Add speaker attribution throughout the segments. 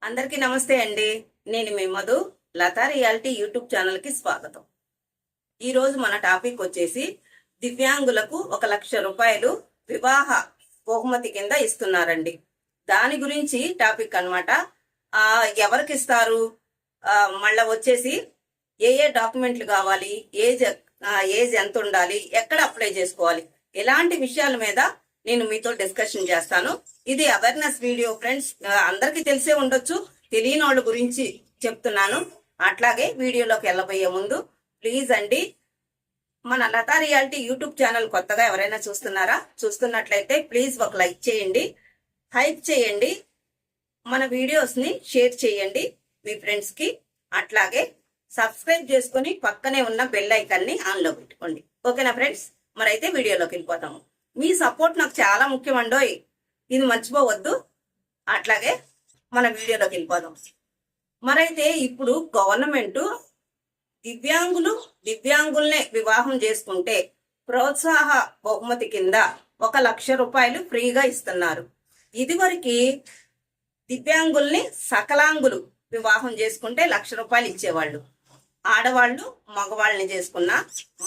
Speaker 1: అందరికీ నమస్తే అండి. నేను మీ Madhu. Latha reality YouTube channel కి స్వాగతం. ఈ రోజు మన టాపిక్ వచ్చేసి దివ్యాంగులకు 1,00,000 రూపాయలు వివాహ బహుమతి కింద ఇస్తున్నారండి. దాని గురించి టాపిక్ అన్నమాట. ఎవరికి ఇస్తారు, మళ్ళా వచ్చేసి ఏ డాక్యుమెంట్లు కావాలి, ఏజ్ ఎంత ఉండాలి, ఎక్కడ అప్లై చేసుకోవాలి, ఇలాంటి విషయాల మీద నేను మీతో డిస్కషన్ చేస్తాను. ఇది అవేర్నెస్ వీడియో ఫ్రెండ్స్. అందరికీ తెలిసే ఉండొచ్చు, తెలియని వాళ్ళ గురించి చెప్తున్నాను. అట్లాగే వీడియోలోకి వెళ్ళబోయే ముందు ప్లీజ్ అండి, మన లతా రియాలిటీ యూట్యూబ్ ఛానల్ కొత్తగా ఎవరైనా చూస్తున్నట్లయితే ప్లీజ్ ఒక లైక్ చేయండి, హైప్ చేయండి, మన వీడియోస్ ని షేర్ చేయండి మీ ఫ్రెండ్స్ కి. అట్లాగే సబ్స్క్రైబ్ చేసుకుని పక్కనే ఉన్న బెల్ ఐకాన్ ని ఆన్ లో పెట్టుకోండి. ఓకేనా ఫ్రెండ్స్? మరైతే వీడియోలోకి వెళ్ళిపోతాము. మీ సపోర్ట్ నాకు చాలా ముఖ్యమండోయ్, ఇది మర్చిపోవద్దు. అట్లాగే మన వీడియోలోకి వెళ్ళిపోదాం. మరైతే ఇప్పుడు గవర్నమెంట్ దివ్యాంగుల్నే వివాహం చేసుకుంటే ప్రోత్సాహ బహుమతి కింద 1,00,000 రూపాయలు ఫ్రీగా ఇస్తున్నారు. ఇదివరకు దివ్యాంగుల్ని సకలాంగులు వివాహం చేసుకుంటే 1,00,000 రూపాయలు ఇచ్చేవాళ్ళు. ఆడవాళ్ళు మగవాళ్ళని చేసుకున్నా,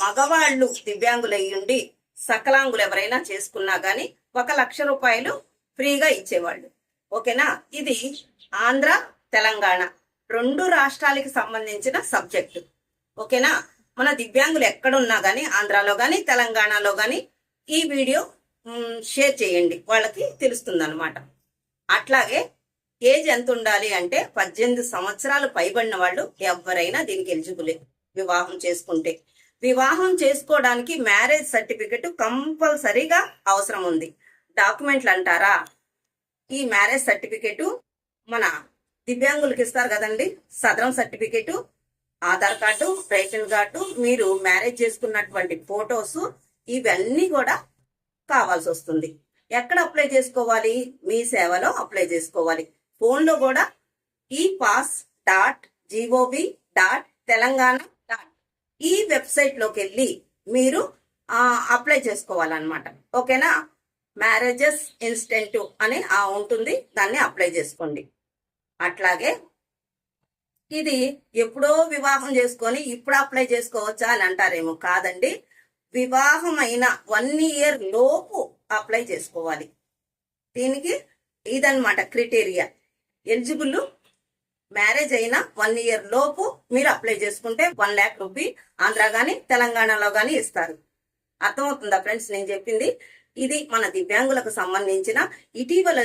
Speaker 1: మగవాళ్ళు దివ్యాంగులు అయ్యుండి సకలాంగులు ఎవరైనా చేసుకున్నా గాని 1,00,000 రూపాయలు ఫ్రీగా ఇచ్చేవాళ్ళు. ఓకేనా? ఇది ఆంధ్ర తెలంగాణ 2 రాష్ట్రాలకి సంబంధించిన సబ్జెక్టు. ఓకేనా? మన దివ్యాంగులు ఎక్కడున్నా గానీ, ఆంధ్రాలో గానీ తెలంగాణలో గానీ ఈ వీడియో షేర్ చేయండి, వాళ్ళకి తెలుస్తుంది అనమాట. అట్లాగే ఏజ్ ఎంత ఉండాలి అంటే 18 సంవత్సరాలు పైబడిన వాళ్ళు ఎవరైనా దీనికి ఎలిజిబులే వివాహం చేసుకుంటే. వివాహం చేసుకోవడానికి మ్యారేజ్ సర్టిఫికెట్ కంపల్సరీగా అవసరం ఉంది. డాక్యుమెంట్లు అంటారా, ఈ మ్యారేజ్ సర్టిఫికెట్ మన దివ్యాంగులకు ఇస్తారు కదండి, Sadarem certificate, Aadhaar card, ration card, మీరు మ్యారేజ్ చేసుకున్నటువంటి ఫొటోస్, ఇవన్నీ కూడా కావాల్సి వస్తుంది. ఎక్కడ అప్లై చేసుకోవాలి? మీ సేవలో అప్లై చేసుకోవాలి. ఫోన్లో కూడా epass.gov.telangan ఈ వెబ్సైట్ లోకి వెళ్ళి మీరు అప్లై చేసుకోవాలన్నమాట. ఓకేనా? మ్యారేజెస్ ఇన్స్టెంటివ్ అని ఉంటుంది, దాన్ని అప్లై చేసుకోండి. అట్లాగే ఇది ఎప్పుడో వివాహం చేసుకొని ఇప్పుడు అప్లై చేసుకోవచ్చా అని అంటారేమో. కాదండి, వివాహం అయిన 1 year లోపు అప్లై చేసుకోవాలి. దీనికి ఇదన్నమాట క్రైటీరియా. ఎలిజిబుల్ మ్యారేజ్ అయినా 1 year లోపు మీరు అప్లై చేసుకుంటే 1,00,000 రూపీ ఆంధ్ర గాని తెలంగాణలో గాని ఇస్తారు. అర్థమవుతుందా ఫ్రెండ్స్ నేను చెప్పింది? ఇది మన దివ్యాంగులకు సంబంధించిన ఇటీవల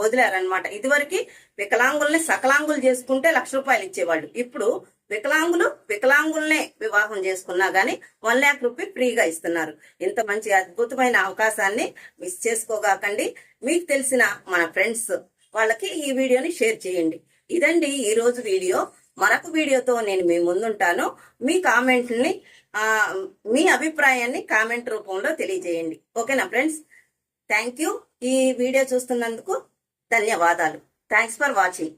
Speaker 1: వదిలారనమాట. ఇదివరకు వికలాంగుల్ని సకలాంగులు చేసుకుంటే 1,00,000 రూపాయలు ఇచ్చేవాళ్ళు. ఇప్పుడు వికలాంగుల్నే వివాహం చేసుకున్నా గానీ 1,00,000 రూపీ ఫ్రీగా ఇస్తున్నారు. ఇంత మంచి అద్భుతమైన అవకాశాన్ని మిస్ చేసుకోగాకండి. మీకు తెలిసిన మన ఫ్రెండ్స్ వాళ్ళకి ఈ వీడియోని షేర్ చేయండి. ఇదండి ఈ రోజు వీడియో. మరొక వీడియోతో నేను మీ ముందుంటాను. మీ కామెంట్ని, మీ అభిప్రాయాన్ని కామెంట్ రూపంలో తెలియజేయండి. ఓకేనా ఫ్రెండ్స్? Thank you. ఈ వీడియో చూస్తున్నందుకు ధన్యవాదాలు. Thanks for watching.